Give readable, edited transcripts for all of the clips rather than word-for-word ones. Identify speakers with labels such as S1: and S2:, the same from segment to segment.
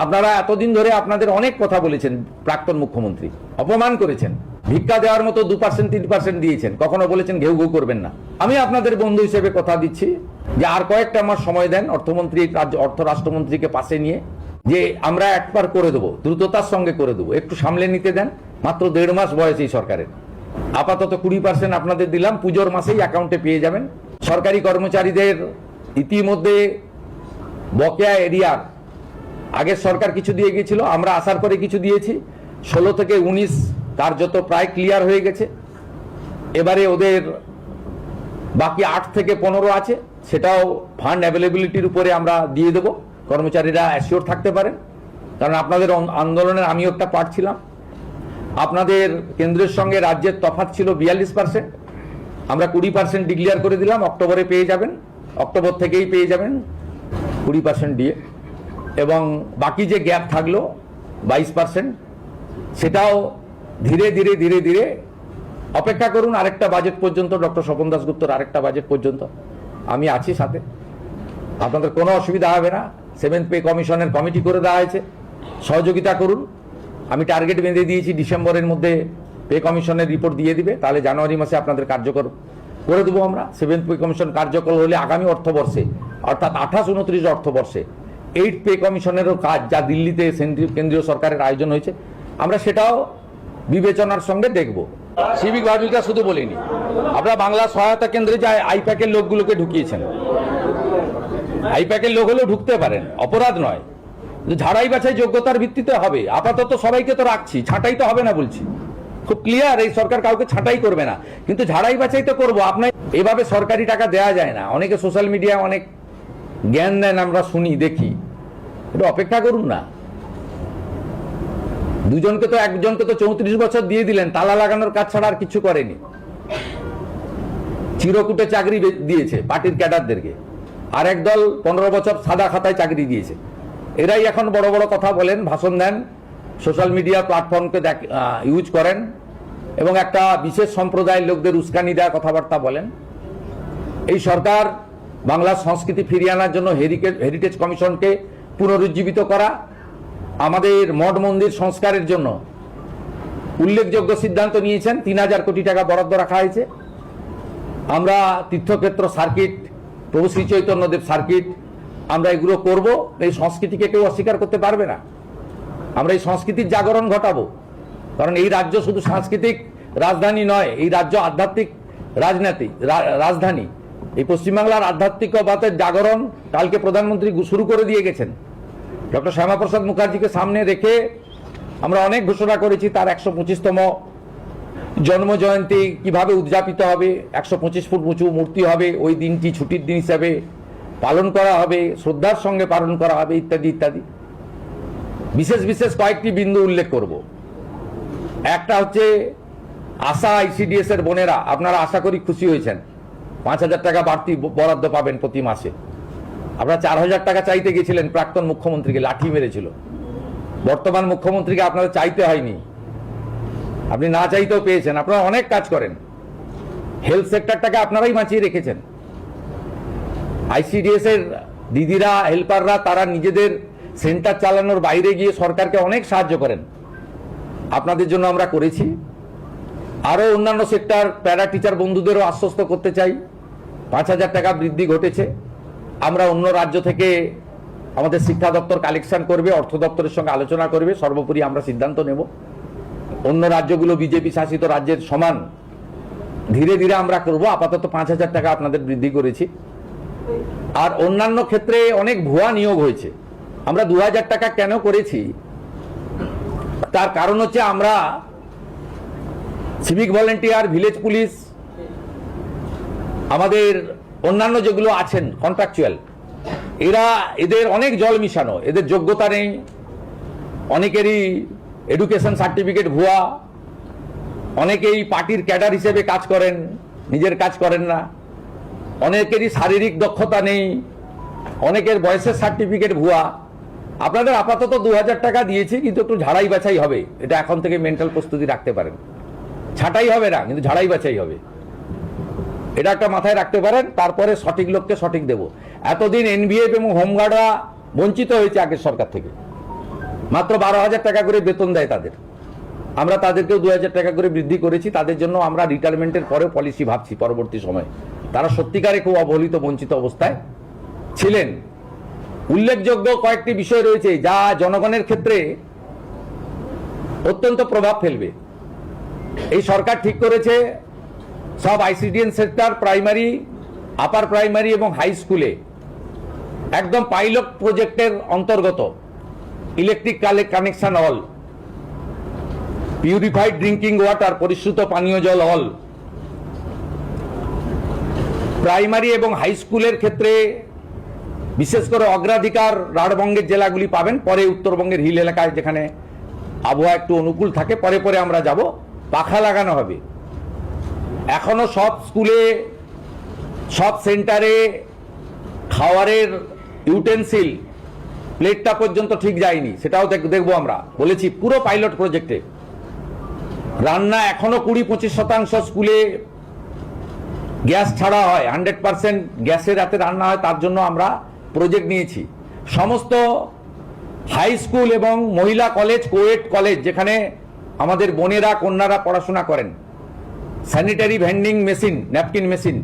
S1: আপনারা এতদিন ধরে আপনাদের অনেক কথা বলেছেন, প্রাক্তন মুখ্যমন্ত্রী অপমান করেছেন, ভিক্ষা দেওয়ার মতো 2% 3% দিয়েছেন, কখনো বলেছেন ঘেউ ঘেউ করবেন না। আমি আপনাদের বন্ধু হিসেবে কথা দিচ্ছি যে আর কয়েকটা মাস সময় দেন, অর্থমন্ত্রী অর্থ রাষ্ট্রমন্ত্রীকে পাশে নিয়ে, যে আমরা একবার করে দেবো, দ্রুততার সঙ্গে করে দেবো, একটু সামলে নিতে দেন। মাত্র 1.5 মাস বয়স এই সরকারের। আপাতত 20% আপনাদের দিলাম, পুজোর মাসেই অ্যাকাউন্টে পেয়ে যাবেন। সরকারি কর্মচারীদের ইতিমধ্যে বকেয়া এরিয়ার আগের সরকার কিছু দিয়ে গিয়েছিল, আমরা আসার পরে কিছু দিয়েছি। 16 থেকে 19 কার্যত প্রায় ক্লিয়ার হয়ে গেছে। এবারে ওদের বাকি 8 থেকে 15 আছে, সেটাও ফান্ড অ্যাভেলেবিলিটির উপরে আমরা দিয়ে দেবো, কর্মচারীরা অ্যাসিওর থাকতে পারেন। কারণ আপনাদের আন্দোলনের আমিও একটা পার্ট ছিলাম। আপনাদের কেন্দ্রের সঙ্গে রাজ্যের তফাৎ ছিল 42%, আমরা 20% ডিক্লেয়ার করে দিলাম। অক্টোবরে পেয়ে যাবেন, অক্টোবর থেকেই পেয়ে যাবেন 20% দিয়ে। এবং বাকি যে গ্যাপ থাকলো 22%, সেটাও ধীরে ধীরে ধীরে ধীরে অপেক্ষা করুন আরেকটা বাজেট পর্যন্ত, ডক্টর স্বপন দাশগুপ্তর আরেকটা বাজেট পর্যন্ত আমি আছি সাথে। আপনাদের কোনো অসুবিধা হবে না। 7th পে কমিশনের কমিটি করে দেওয়া হয়েছে, সহযোগিতা করুন। আমি টার্গেট বেঁধে দিয়েছি, ডিসেম্বরের মধ্যে পে কমিশনের রিপোর্ট দিয়ে দিবে, তাহলে জানুয়ারি মাসে আপনাদের কার্যকর করে দেবো আমরা। 7th পে কমিশন কার্যকর হলে আগামী অর্থবর্ষে, অর্থাৎ 28-29 অর্থবর্ষে 8th পে কমিশনেরও কাজ, যা দিল্লিতে কেন্দ্রীয় সরকারের আয়োজন হয়েছে, আমরা সেটাও বিবেচনার সঙ্গে দেখব। সিভিক ভাবিকা শুধু বলিনি, আমরা বাংলা সহায়তা কেন্দ্রে যা আইপ্যাকের লোকগুলোকে ঢুকিয়েছেন। আইপ্যাকের লোক হলেও ঢুকতে পারেন, অপরাধ নয়। ঝাড়াই বাছাই যোগ্যতার ভিত্তিতে হবে। আপাতত সবাইকে তো রাখছি, ছাঁটাই তো হবে না বলছি, খুব ক্লিয়ার। এই সরকার কাউকে ছাঁটাই করবে না, কিন্তু ঝাড়াই বাছাই তো করবো। আপনার এভাবে সরকারি টাকা দেওয়া যায় না। অনেকে সোশ্যাল মিডিয়ায় অনেক জ্ঞান দেন, আমরা শুনি দেখি। এটা অপেক্ষা করুন না। একজনকে তো 34 বছর দিয়ে দিলেন, তালা লাগানোর কাজ ছাড়া আর কিছু করেনি। চিরকুটে চাকরি দিয়েছে পার্টির ক্যাডারদেরকে, আর একদল 15 বছর সাদা খাতায় চাকরি দিয়েছে। এরাই এখন বড় বড় কথা বলেন, ভাষণ দেন, সোশ্যাল মিডিয়া প্ল্যাটফর্মকে ইউজ করেন এবং একটা বিশেষ সম্প্রদায়ের লোকদের উস্কানি দেওয়া কথাবার্তা বলেন। এই সরকার বাংলার সংস্কৃতি ফিরিয়ে আনার জন্য হেরিটেজ কমিশনকে পুনরুজ্জীবিত করা, আমাদের মঠ মন্দির সংস্কারের জন্য উল্লেখযোগ্য সিদ্ধান্ত নিয়েছেন। 3000 কোটি টাকা বরাদ্দ রাখা হয়েছে। আমরা তীর্থক্ষেত্র সার্কিট, প্রভু শ্রী চৈতন্যদেব সার্কিট, আমরা এগুলো করব। এই সংস্কৃতিকে কেউ অস্বীকার করতে পারবে না। আমরা এই সংস্কৃতির জাগরণ ঘটাবো, কারণ এই রাজ্য শুধু সাংস্কৃতিক রাজধানী নয়, এই রাজ্য আধ্যাত্মিক রাজধানী। এই পশ্চিমবাংলার আধ্যাত্মিকতার জাগরণ কালকে প্রধানমন্ত্রী শুরু করে দিয়ে গেছেন। ডক্টর শ্যামাপ্রসাদ মুখার্জিকে সামনে রেখে আমরা অনেক ঘোষণা করেছি। তার 125তম জন্ম জয়ন্তী কিভাবে উদযাপিত হবে, 125 ফুট উঁচু মূর্তি হবে, ওই দিনটি ছুটির দিন হিসাবে পালন করা হবে, শ্রদ্ধার সঙ্গে পালন করা হবে, ইত্যাদি ইত্যাদি। বিশেষ বিশেষ কয়েকটি বিন্দু উল্লেখ করব। একটা হচ্ছে আশা ICDS এর বোনেরা, আপনারা আশা করি খুশি হয়েছেন, 5000 টাকা বাড়তি বরাদ্দ পাবেন প্রতি মাসে। আপনারা 4000 টাকা চাইতে গেছিলেন, প্রাক্তন মুখ্যমন্ত্রীকে লাঠি মেরেছিল। বর্তমান মুখ্যমন্ত্রীকে আপনাদের চাইতে হয়নি, আপনি না চাইতেও পেয়েছেন। আপনারা অনেক কাজ করেন, হেলথ সেক্টরটাকে আপনারাই বাঁচিয়ে রেখেছেন। ICDS এর দিদিরা, হেল্পাররা, তারা নিজেদের সেন্টার চালানোর বাইরে গিয়ে সরকারকে অনেক সাহায্য করেন। আপনাদের জন্য আমরা করেছি। আরও অন্যান্য সেক্টর, প্যারা টিচার বন্ধুদেরও আশ্বস্ত করতে চাই, 5000 টাকা বৃদ্ধি ঘটেছে। আমরা অন্য রাজ্য থেকে আমাদের শিক্ষা দপ্তর কালেকশন করবে, অর্থ দপ্তরের সঙ্গে আলোচনা করবে, সর্বোপরি আমরা সিদ্ধান্ত নেব। অন্য রাজ্যগুলো বিজেপি শাসিত রাজ্যের সমান ধীরে ধীরে আমরা করব। আপাতত 5000 টাকা আপনাদের বৃদ্ধি করেছি। আর অন্যান্য ক্ষেত্রে অনেক ভুয়া নিয়োগ হয়েছে। আমরা 2000 টাকা কেন করেছি, তার কারণ হচ্ছে আমরা সিভিক ভলেন্টিয়ার, ভিলেজ পুলিশ, আমাদের অন্যান্য যেগুলো আছেন কন্ট্রাকচুয়াল, এদের অনেক জল মিশানো, এদের যোগ্যতা নেই, অনেকেরই এডুকেশন সার্টিফিকেট ভুয়া, অনেকেই পার্টির ক্যাডার হিসেবে কাজ করেন, নিজের কাজ করেন না, অনেকেরই শারীরিক দক্ষতা নেই, অনেকের বয়সের সার্টিফিকেট ভুয়া। আপনাদের আপাতত 2000 টাকা দিয়েছি, কিন্তু একটু ঝাড়াই বাছাই হবে। এটা এখন থেকে মেন্টাল প্রস্তুতি রাখতে পারেন। ছাঁটাই হবে না, কিন্তু ঝাড়াই বাছাই হবে, এটা একটা মাথায় রাখতে পারেন। তারপরে সঠিক লোককে সঠিক দেব। এতদিন NBF এবং হোমগার্ডরা বঞ্চিত হয়েছে আগের সরকার থেকে। মাত্র 12,000 টাকা করে বেতন দেয় তাদের। আমরা তাদেরকেও 2,000 টাকা করে বৃদ্ধি করেছি। তাদের জন্য আমরা রিটায়ারমেন্টের পরেও পলিসি ভাবছি পরবর্তী সময়ে। তারা সত্যিকারে খুব অবহেলিত বঞ্চিত অবস্থায় ছিলেন। উল্লেখযোগ্য কয়েকটি বিষয় রয়েছে যা জনগণের ক্ষেত্রে অত্যন্ত প্রভাব ফেলবে। এই সরকার ঠিক করেছে সব ICDS sector, primary, upper primary এবং হাই স্কুলে একদম পাইলট প্রজেক্টের অন্তর্গত electric connection all, purified drinking water, পরিশ্রুত পানীয় জল অল, প্রাইমারি এবং হাই স্কুলের ক্ষেত্রে বিশেষ করে অগ্রাধিকার রাঢ়বঙ্গের জেলাগুলি পাবেন। পরে উত্তরবঙ্গের হিল এলাকায় যেখানে আবহাওয়া একটু অনুকূল থাকে পরে পরে আমরা যাব। পাখা লাগানো হবে। এখনো সব স্কুলে, সব সেন্টারে খাওয়ারের ইউটেন্সিল প্লেটটা পর্যন্ত ঠিক যায়নি, সেটাও দেখবো আমরা। বলেছি পুরো পাইলট প্রজেক্টে। রান্না এখনো 20-25% স্কুলে গ্যাস ছাড়া হয়, 100% গ্যাসের রাতে রান্না হয়, তার জন্য আমরা প্রজেক্ট নিয়েছি। সমস্ত হাই স্কুল এবং মহিলা কলেজ, কোয়েট কলেজ যেখানে আমাদের বোনেরা কন্যারা পড়াশোনা করেন, sanitary vending machine, napkin machine,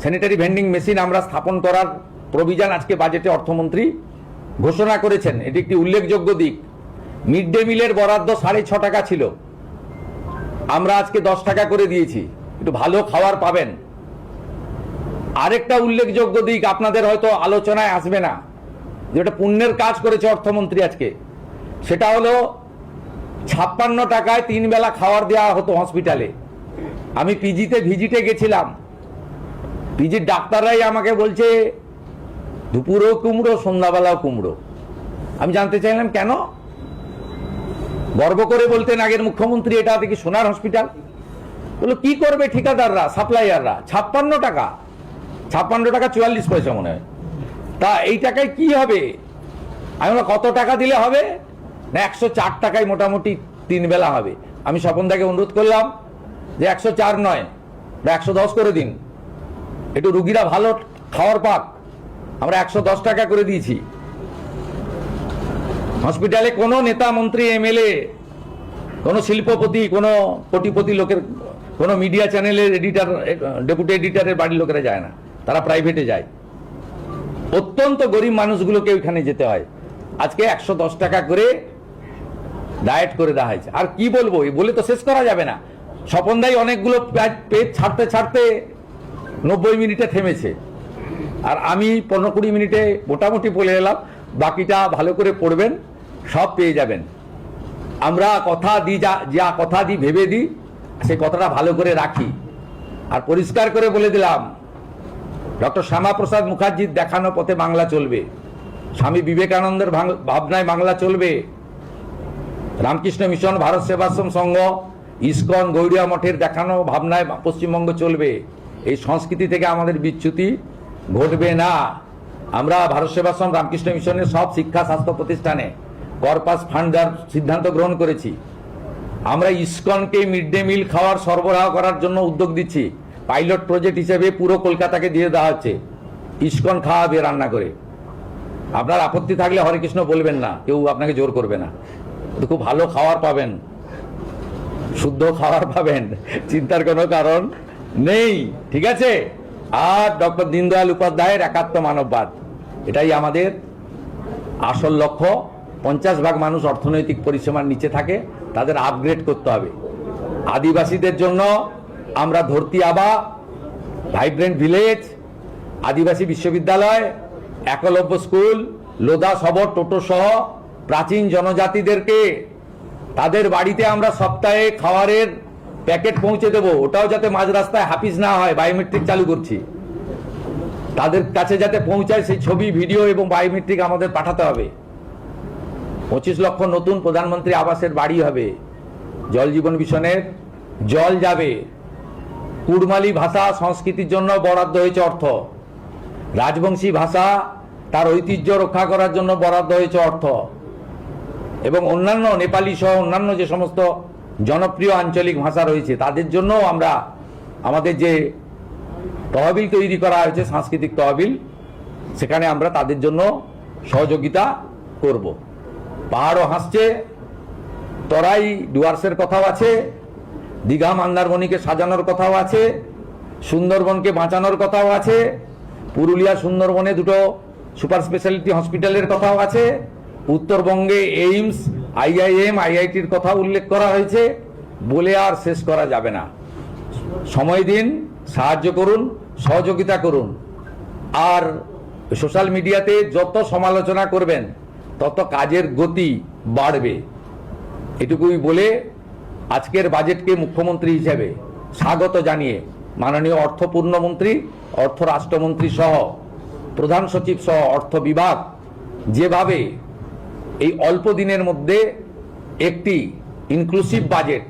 S1: sanitary vending machine আমরা স্থাপন করার প্রভিশন আজকে বাজেটে অর্থমন্ত্রী ঘোষণা করেছেন। এটি একটি উল্লেখযোগ্য দিক। মিড ডে মিলের বরাদ্দ 6.5 টাকা ছিল, আমরা আজকে 10 টাকা করে দিয়েছি, একটু ভালো খাবার পাবেন। আরেকটা উল্লেখযোগ্য দিক আপনাদের হয়তো আলোচনায় আসবে না, যেটা পুণ্যের কাজ করেছে অর্থমন্ত্রী আজকে, সেটা হলো 56 টাকায় 3 বেলা খাবার দেওয়া হতো হসপিটালে। আমি পিজিতে ভিজিটে গেছিলাম, পিজির ডাক্তাররাই আমাকে বলছে দুপুরেও কুমড়ো, সন্ধ্যাবেলাও কুমড়ো। আমি জানতে চাইলাম কেন? গর্ব করে বলতেন আগের মুখ্যমন্ত্রী, এটা দেখি সোনার হসপিটাল। বললো কি করবে ঠিকাদাররা, সাপ্লাইয়াররা? 56 টাকা, 56 টাকা 44 পয়সা মনে হয়। তা এই টাকায় কি হবে? আমি বললাম কত টাকা দিলে হবে? না 104 টাকায় মোটামুটি 3 বেলা হবে। আমি স্বপনদাকে অনুরোধ করলাম যে 104 নয়, 110 করে দিন, একটু রুগীরা ভালো খাওয়ার পাক। আমরা 110 টাকা করে দিয়েছি। হসপিটালে কোনো নেতা, মন্ত্রী, এমএলএ, কোনো শিল্পপতি, কোনো কোটিপতি লোকের, কোনো মিডিয়া চ্যানেলের এডিটর, ডেপুটি এডিটরের বাড়ির লোকেরা যায় না, তারা প্রাইভেটে যায়। অত্যন্ত গরিব মানুষগুলোকে ওইখানে যেতে হয়। আজকে 110 টাকা করে ডায়েট করে দেওয়া হয়েছে। আর কি বলবো, বলে তো শেষ করা যাবে না। স্বপনদাই অনেকগুলো পেজ ছাড়তে ছাড়তে 90 মিনিটে থেমেছে, আর আমি 15-20 মিনিটে মোটামুটি বলে এলাম। বাকিটা ভালো করে পড়বেন, সব পেয়ে যাবেন। আমরা কথা দিই, যা কথা দিই, ভেবে দিই, সেই কথাটা ভালো করে রাখি। আর পরিষ্কার করে বলে দিলাম, ডক্টর শ্যামাপ্রসাদ মুখার্জির দেখানো পথে বাংলা চলবে, স্বামী বিবেকানন্দের ভাবনায় বাংলা চলবে, রামকৃষ্ণ মিশন, ভারত সেবাশ্রম সংঘ, ইসকন, গৌড়িয়া মঠের দেখানো ভাবনায় পশ্চিমবঙ্গ চলবে। এই সংস্কৃতি থেকে আমাদের বিচ্যুতি ঘটবে না। আমরা ভারত সেবাশ্রম, রামকৃষ্ণ মিশনের সব শিক্ষা স্বাস্থ্য প্রতিষ্ঠানে কর্পাস ফান্ড দেওয়ার সিদ্ধান্ত গ্রহণ করেছি। আমরা ইসকনকে মিড ডে মিল খাওয়ার সরবরাহ করার জন্য উদ্যোগ দিচ্ছি। পাইলট প্রজেক্ট হিসেবে পুরো কলকাতাকে দিয়ে দেওয়া হচ্ছে, ইসকন খাওয়াবে রান্না করে। আপনার আপত্তি থাকলে হরে কৃষ্ণ বলবেন না, কেউ আপনাকে জোর করবে না। খুব ভালো খাবার পাবেন, শুদ্ধ খাবার পাবেন, চিন্তার কোনো কারণ নেই, ঠিক আছে? আর ডক্টর দীনদয়াল উপাধ্যায়ের একাত্ম মানববাদ, এটাই আমাদের আসল লক্ষ্য। 50% মানুষ অর্থনৈতিক পরিসীমার নিচে থাকে, তাদের আপগ্রেড করতে হবে। আদিবাসীদের জন্য আমরা ধরতি আবা, ভাইব্রেন্ট ভিলেজ, আদিবাসী বিশ্ববিদ্যালয়, একলব্য স্কুল, লোধা সবর, টোটো সহ প্রাচীন জনজাতিদেরকে তাদের বাড়িতে আমরা সপ্তাহে খাবারের প্যাকেট পৌঁছে দেবো। ওটাও যাতে মাঝ রাস্তায় হাফিজ না হয়, বায়োমেট্রিক চালু করছি। তাদের কাছে যাতে পৌঁছায় সেই ছবি, ভিডিও এবং বায়োমেট্রিক আমাদের পাঠাতে হবে। 25 লক্ষ নতুন প্রধানমন্ত্রী আবাসের বাড়ি হবে। জল জীবন মিশনের জল যাবে। কুড়মালি ভাষা সংস্কৃতির জন্য বরাদ্দ হয়েছে অর্থ। রাজবংশী ভাষা তার ঐতিহ্য রক্ষা করার জন্য বরাদ্দ হয়েছে অর্থ। এবং অন্যান্য নেপালি সহ অন্যান্য যে সমস্ত জনপ্রিয় আঞ্চলিক ভাষা রয়েছে তাদের জন্য আমরা আমাদের যে তহবিল তৈরি করা হয়েছে, সাংস্কৃতিক তহবিল, সেখানে আমরা তাদের জন্য সহযোগিতা করব। পাহাড়ও হাসছে, তরাই ডুয়ার্সের কথাও আছে, দীঘা মন্দারমণিকে সাজানোর কথাও আছে, সুন্দরবনকে বাঁচানোর কথাও আছে, পুরুলিয়া সুন্দরবনে দুটো সুপার স্পেশালিটি হসপিটালের কথাও আছে, উত্তরবঙ্গে এইমস, আইআইএম, আইআইটির কথা উল্লেখ করা হয়েছে, বলে আর শেষ করা যাবে না। সময় দিন, সাহায্য করুন, সহযোগিতা করুন। আর সোশ্যাল মিডিয়াতে যত সমালোচনা করবেন তত কাজের গতি বাড়বে। এটুকুই বলে আজকের বাজেটকে মুখ্যমন্ত্রী হিসেবে স্বাগত জানিয়ে মাননীয় অর্থ পূর্ণমন্ত্রী, অর্থ রাষ্ট্রমন্ত্রী সহ প্রধান সচিব সহ অর্থ বিভাগ যেভাবে এই অল্প দিনের মধ্যে একটি ইনক্লুসিভ বাজেট,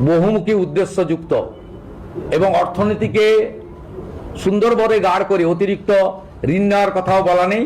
S1: বহুমুখী উদ্দেশ্যযুক্ত এবং অর্থনীতিকে সুন্দরভাবে গাঢ় করে, অতিরিক্ত ঋণ নেওয়ার কথাও বলা নেই,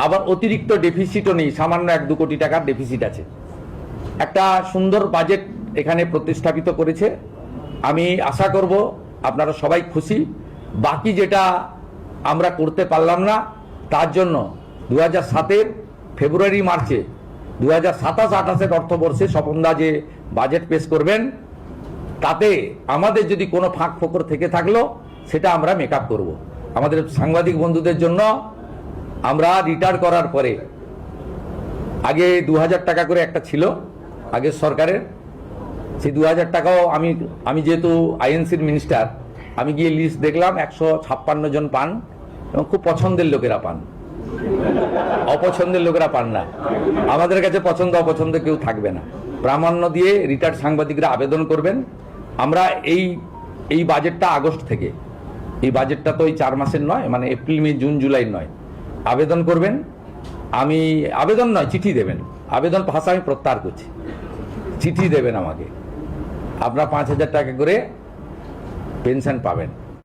S1: আবার অতিরিক্ত ডেফিসিটও নেই, সামান্য 1-2 কোটি টাকার ডেফিসিট আছে। একটা সুন্দর বাজেট এখানে প্রতিস্থাপিত করেছে। আমি আশা করব আপনারা সবাই খুশি। বাকি যেটা আমরা করতে পারলাম না তার জন্য 2007-এর ফেব্রুয়ারি মার্চে 2027-28-এর অর্থবর্ষে স্বপনদা যে বাজেট পেশ করবেন তাতে আমাদের যদি কোনো ফাঁক ফোকর থেকে থাকলো সেটা আমরা মেকআপ করব। আমাদের সাংবাদিক বন্ধুদের জন্য আমরা রিটায়ার করার পরে আগে 2000 টাকা করে একটা ছিল আগের সরকারের, সেই 2000 টাকাও আমি যেহেতু আইএনসির মিনিস্টার, আমি গিয়ে লিস্ট দেখলাম 156 জন পান এবং খুব পছন্দের লোকেরা পান, অপছন্দের লোকেরা পান না। আমাদের কাছে পছন্দ অপছন্দ কেউ থাকবে না। প্রামাণ্য দিয়ে রিটায়ার্ড সাংবাদিকরা আবেদন করবেন। আমরা এই বাজেটটা আগস্ট থেকে, এই বাজেটটা তো ওই 4 মাসের নয়, মানে এপ্রিল মে জুন জুলাই নয়, আবেদন করবেন। আমি আবেদন নয়, চিঠি দেবেন। আবেদন ভাষা আমি প্রত্যাহার করছি, চিঠি দেবেন আমাকে। আপনারা 5000 টাকা করে পেনশন পাবেন।